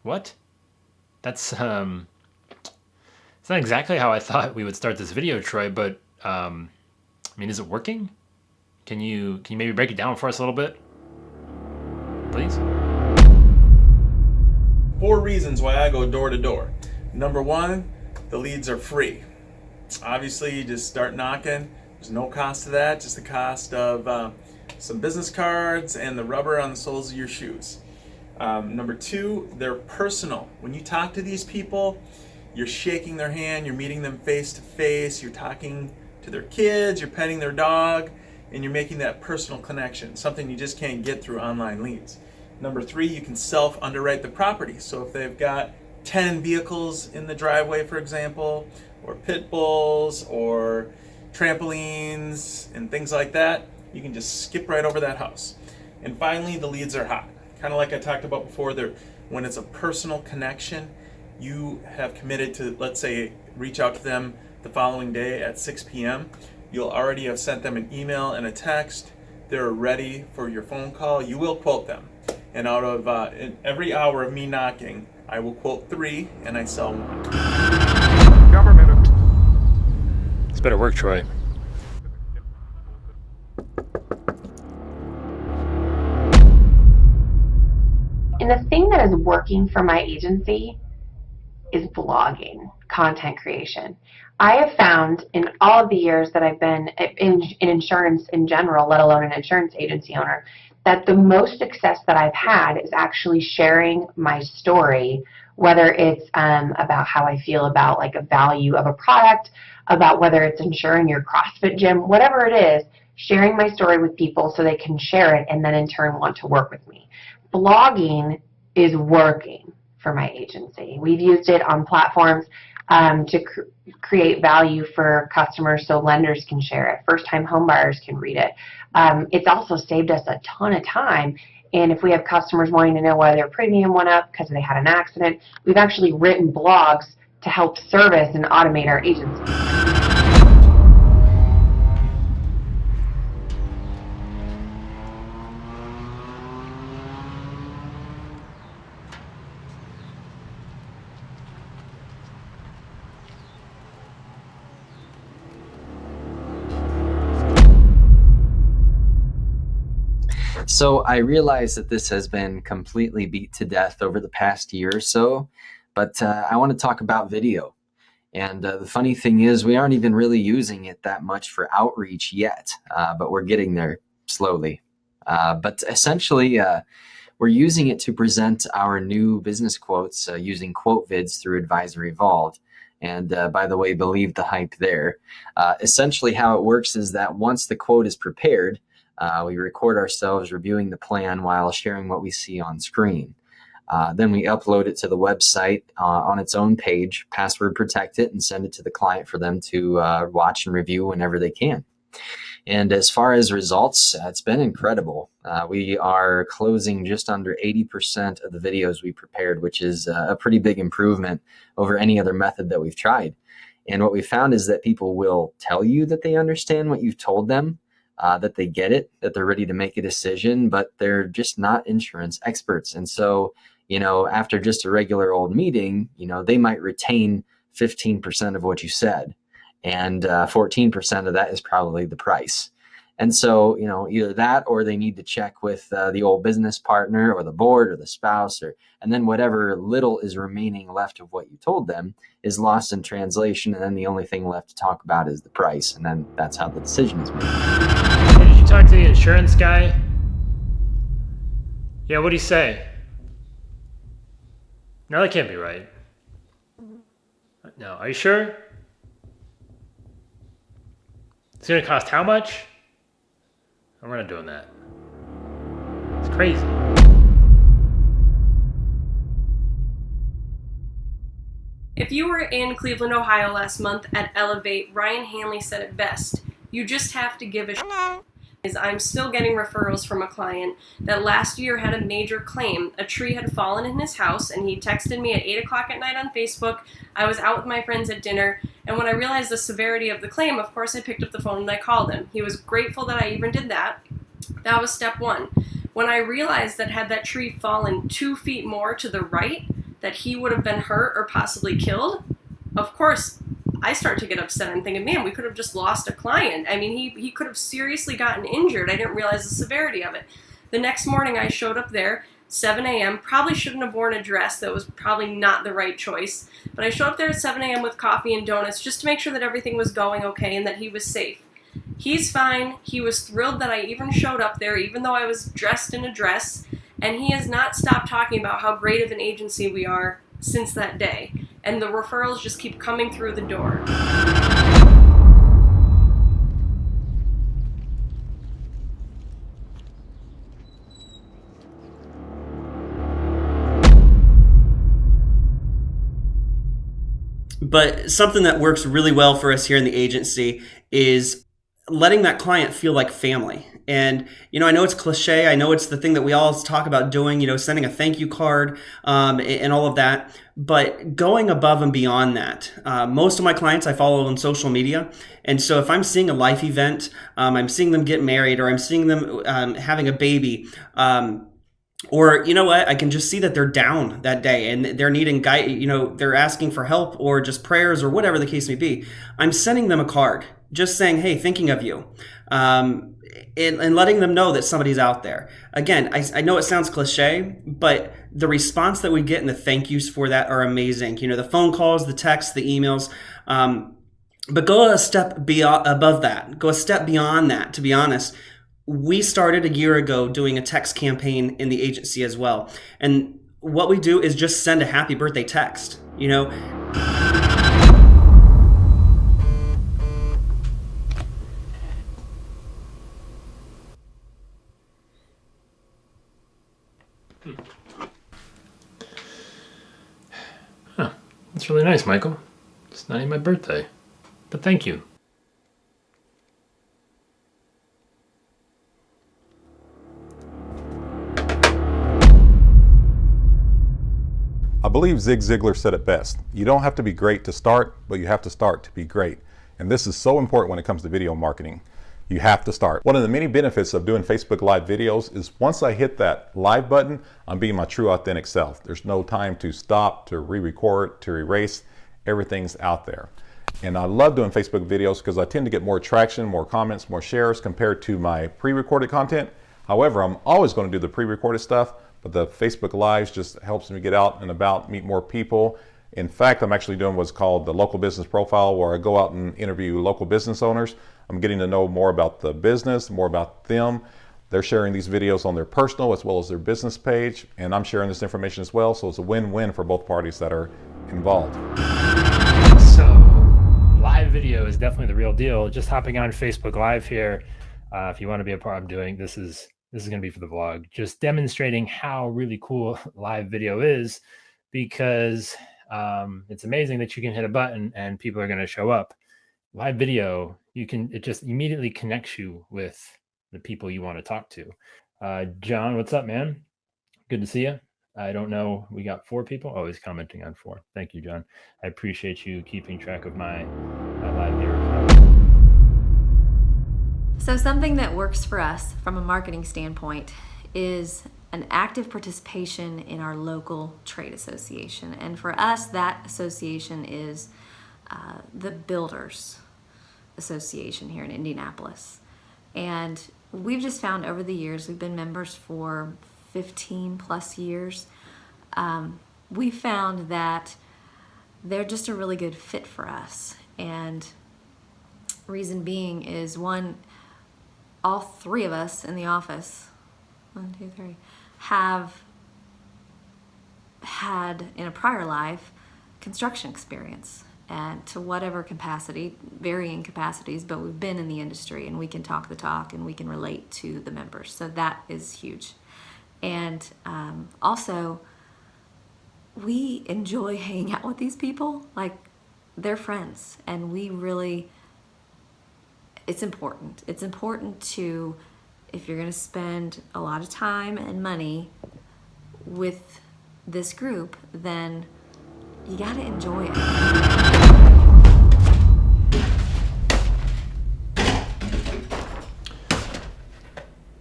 What? That's it's not exactly how I thought we would start this video, Troy, but I mean, is it working? Can you maybe break it down for us a little bit? Please? 4 reasons why I go door to door. Number one, the leads are free. Obviously, you just start knocking. There's no cost to that, just the cost of some business cards and the rubber on the soles of your shoes. Number two, they're personal. When you talk to these people, you're shaking their hand, you're meeting them face to face, you're talking to their kids, you're petting their dog, and you're making that personal connection, something you just can't get through online leads. Number three, you can self-underwrite the property. So if they've got 10 vehicles in the driveway, for example, or pit bulls or trampolines and things like that, you can just skip right over that house. And finally, the leads are hot. Kind of like I talked about before, when it's a personal connection, you have committed to, let's say, reach out to them the following day at 6 p.m. You'll already have sent them an email and a text. They're ready for your phone call. You will quote them. And out of in every hour of me knocking, I will quote 3 and I sell 1. Government. It's better work, Troy. And the thing that is working for my agency is blogging, content creation. I have found in all of the years that I've been in insurance in general, let alone an insurance agency owner, that the most success that I've had is actually sharing my story, whether it's about how I feel about like a value of a product, about whether it's insuring your CrossFit gym, whatever it is, sharing my story with people so they can share it and then in turn want to work with me. Blogging is working for my agency. We've used it on platforms to create value for customers so lenders can share it, first-time home buyers can read it. It's also saved us a ton of time, and if we have customers wanting to know why their premium went up because they had an accident, we've actually written blogs to help service and automate our agency. So I realize that this has been completely beat to death over the past year or so, but I want to talk about video. And the funny thing is we aren't even really using it that much for outreach yet, but we're getting there slowly. But essentially, we're using it to present our new business quotes using quote vids through Advisor Evolved. And by the way, believe the hype there. Essentially how it works is that once the quote is prepared, we record ourselves reviewing the plan while sharing what we see on screen. Then we upload it to the website on its own page, password protect it, and send it to the client for them to watch and review whenever they can. And as far as results, it's been incredible. We are closing just under 80% of the videos we prepared, which is a pretty big improvement over any other method that we've tried. And what we found is that people will tell you that they understand what you've told them, that they get it, that they're ready to make a decision, but they're just not insurance experts. And so, after just a regular old meeting, they might retain 15% of what you said, and 14% of that is probably the price. And so, either that or they need to check with the old business partner or the board or the spouse, and then whatever little is remaining left of what you told them is lost in translation. And then the only thing left to talk about is the price. And then that's how the decision is made. Hey, did you talk to the insurance guy? Yeah, what'd he say? No, that can't be right. No, are you sure? It's gonna cost how much? We're not doing that. It's crazy. If you were in Cleveland, Ohio last month at Elevate, Ryan Hanley said it best. You just have to give a shit. I'm still getting referrals from a client that last year had a major claim. A tree had fallen in his house, and he texted me at 8 o'clock at night on Facebook. I was out with my friends at dinner, and when I realized the severity of the claim, of course I picked up the phone and I called him. He was grateful that I even did that. That was step one. When I realized that had that tree fallen 2 feet more to the right, that he would have been hurt or possibly killed, of course, I start to get upset. I'm thinking, man, we could have just lost a client. I mean, he could have seriously gotten injured. I didn't realize the severity of it. The next morning I showed up there, 7 a.m., probably shouldn't have worn a dress. That was probably not the right choice. But I showed up there at 7 a.m. with coffee and donuts just to make sure that everything was going okay and that he was safe. He's fine. He was thrilled that I even showed up there, even though I was dressed in a dress. And he has not stopped talking about how great of an agency we are since that day. And the referrals just keep coming through the door. But something that works really well for us here in the agency is letting that client feel like family. And, I know it's cliche. I know it's the thing that we all talk about doing, sending a thank you card and all of that. But going above and beyond that, most of my clients I follow on social media. And so if I'm seeing a life event, I'm seeing them get married, or I'm seeing them having a baby, or I can just see that they're down that day and they're needing they're asking for help or just prayers or whatever the case may be. I'm sending them a card, just saying, hey, thinking of you, and letting them know that somebody's out there. Again, I know it sounds cliche, but the response that we get and the thank yous for that are amazing. The phone calls, the texts, the emails. But go a step above that. Go a step beyond that, to be honest. We started a year ago doing a text campaign in the agency as well. And what we do is just send a happy birthday text, Huh. That's really nice, Michael. It's not even my birthday. But thank you. I believe Zig Ziglar said it best. You don't have to be great to start, but you have to start to be great. And this is so important when it comes to video marketing. You have to start. One of the many benefits of doing Facebook Live videos is once I hit that live button, I'm being my true authentic self. There's no time to stop, to re-record, to erase. Everything's out there. And I love doing Facebook videos because I tend to get more traction, more comments, more shares compared to my pre-recorded content. However, I'm always going to do the pre-recorded stuff, but the Facebook Lives just helps me get out and about, meet more people. In fact, I'm actually doing what's called the local business profile, where I go out and interview local business owners. I'm getting to know more about the business, more about them. They're sharing these videos on their personal as well as their business page, and I'm sharing this information as well, so it's a win-win for both parties that are involved. So, live video is definitely the real deal. Just hopping on Facebook Live here, if you want to be a part of doing this is going to be for the vlog, just demonstrating how really cool live video is, because it's amazing that you can hit a button and people are going to show up. Live video, it just immediately connects you with the people you want to talk to. John, what's up, man? Good to see you. I don't know. We got 4 people. Oh, he's commenting on 4. Thank you, John. I appreciate you keeping track of my live viewer count. So something that works for us from a marketing standpoint is an active participation in our local trade association. And for us, that association is the Builders Association here in Indianapolis. And we've just found over the years, we've been members for 15 plus years, we found that they're just a really good fit for us. And reason being is, one, all 3 of us in the office, 1, 2, 3, have had in a prior life construction experience, and to whatever capacity, varying capacities, but we've been in the industry and we can talk the talk and we can relate to the members. So that is huge. And also, we enjoy hanging out with these people. Like, they're friends, and we really, it's important. It's important to, if you're going to spend a lot of time and money with this group, then you got to enjoy it.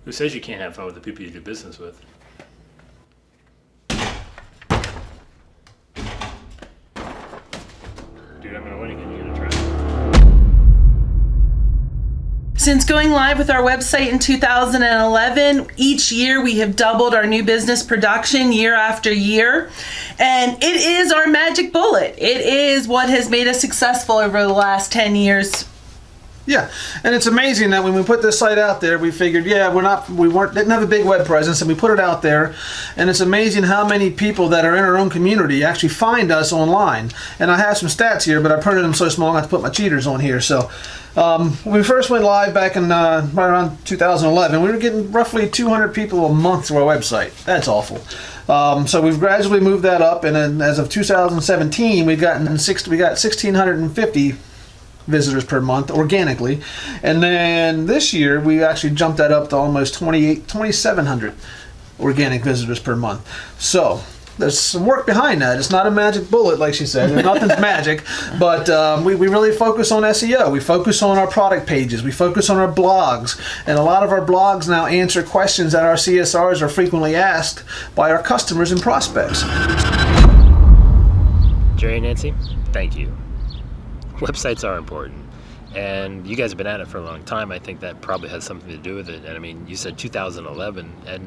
Who says you can't have fun with the people you do business with? Dude, I'm gonna win again. You gotta try. Since going live with our website in 2011, each year we have doubled our new business production year after year. And it is our magic bullet. It is what has made us successful over the last 10 years. Yeah, and it's amazing that when we put this site out there, we figured, yeah, didn't have a big web presence, and we put it out there, and it's amazing how many people that are in our own community actually find us online. And I have some stats here, but I printed them so small I have to put my cheaters on here. So when we first went live back in right around 2011, we were getting roughly 200 people a month to our website. That's awful. So we've gradually moved that up, and then as of 2017, we got 1,650 visitors per month organically, and then this year we actually jumped that up to almost 2,700 organic visitors per month. So there's some work behind that. It's not a magic bullet, like she said. Nothing's magic, but we really focus on SEO. We focus on our product pages. We focus on our blogs, and a lot of our blogs now answer questions that our CSRs are frequently asked by our customers and prospects. Jerry and Nancy, thank you. Websites are important, and you guys have been at it for a long time. I think that probably has something to do with it. And I mean, you said 2011, and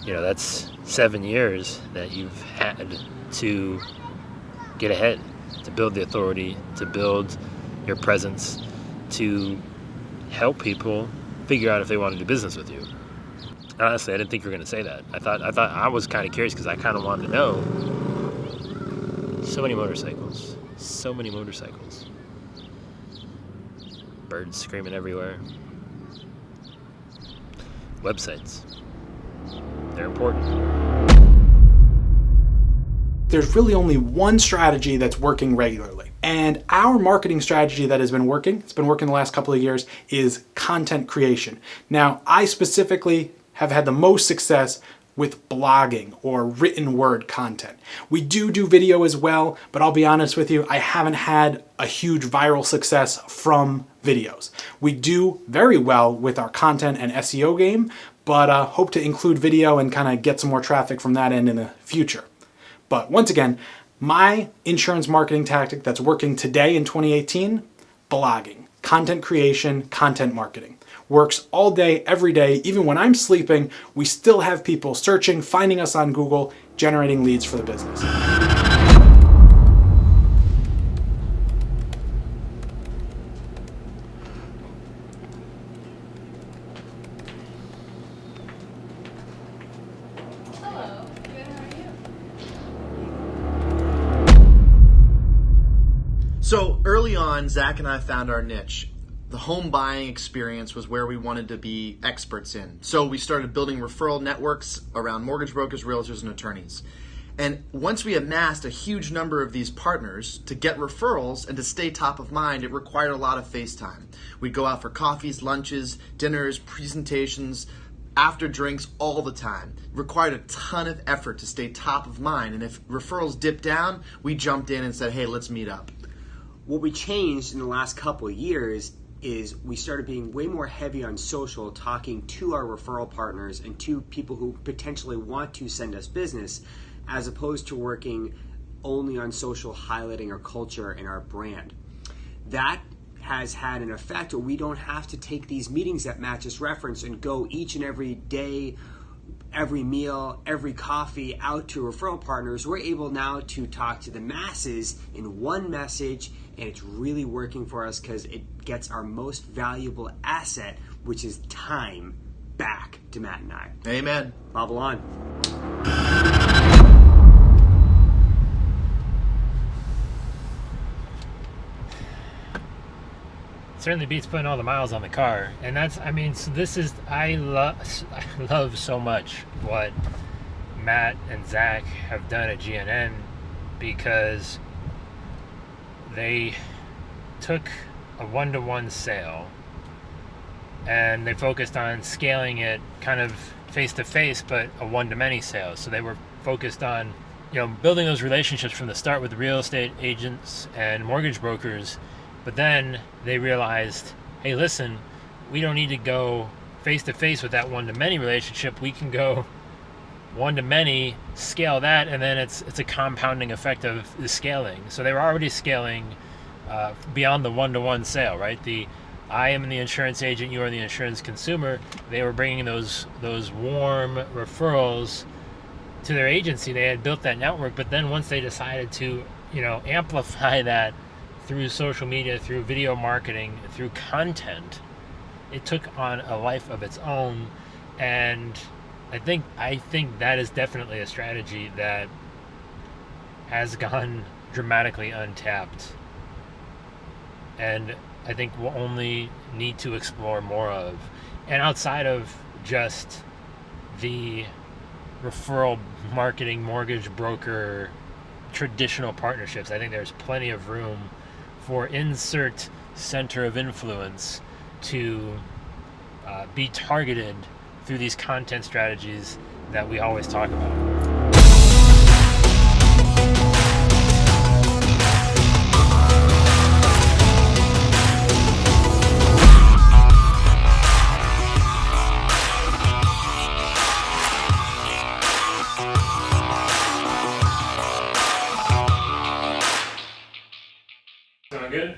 that's 7 years that you've had to get ahead, to build the authority, to build your presence, to help people figure out if they want to do business with you. Honestly, I didn't think you were going to say that. I was kind of curious because I kind of wanted to know. So many motorcycles. So many motorcycles. Birds screaming everywhere. Websites. They're important. There's really only one strategy that's working regularly. And our marketing strategy that has been working, it's been working the last couple of years, is content creation. Now, I specifically have had the most success with blogging or written word content. We do video as well, but I'll be honest with you, I haven't had a huge viral success from videos. We do very well with our content and SEO game, but hope to include video and kind of get some more traffic from that end in the future. But once again, my insurance marketing tactic that's working today in 2018, blogging, content creation, content marketing. Works all day, every day. Even when I'm sleeping, we still have people searching, finding us on Google, generating leads for the business. Hello, good, how are you? So early on, Zach and I found our niche. The home buying experience was where we wanted to be experts in. So we started building referral networks around mortgage brokers, realtors, and attorneys. And once we amassed a huge number of these partners, to get referrals and to stay top of mind, it required a lot of face time. We'd go out for coffees, lunches, dinners, presentations, after drinks all the time. It required a ton of effort to stay top of mind. And if referrals dipped down, we jumped in and said, hey, let's meet up. What we changed in the last couple of years is we started being way more heavy on social, talking to our referral partners and to people who potentially want to send us business, as opposed to working only on social, highlighting our culture and our brand. That has had an effect where we don't have to take these meetings at Matches Reference and go each and every day, every meal, every coffee out to referral partners. We're able now to talk to the masses in one message, and it's really working for us because it gets our most valuable asset, which is time, back to Matt and I. Amen. Bobble on. Certainly beats putting all the miles on the car, and that's, I mean, so this is, I love so much what Matt and Zach have done at GNN, because they took a one-to-one sale and they focused on scaling it kind of face-to-face, but a one-to-many sale. So they were focused on, building those relationships from the start with real estate agents and mortgage brokers. But then they realized, hey, listen, we don't need to go face-to-face with that one-to-many relationship. We can go one to many, scale that, and then it's a compounding effect of the scaling. So they were already scaling beyond the one-to-one sale, right? I am the insurance agent, you are the insurance consumer. They were bringing those warm referrals to their agency. They had built that network, but then once they decided to, amplify that through social media, through video marketing, through content, it took on a life of its own. And I think that is definitely a strategy that has gone dramatically untapped, and I think we'll only need to explore more of. And outside of just the referral marketing, mortgage broker, traditional partnerships, I think there's plenty of room for insert center of influence to be targeted through these content strategies that we always talk about. Sound good?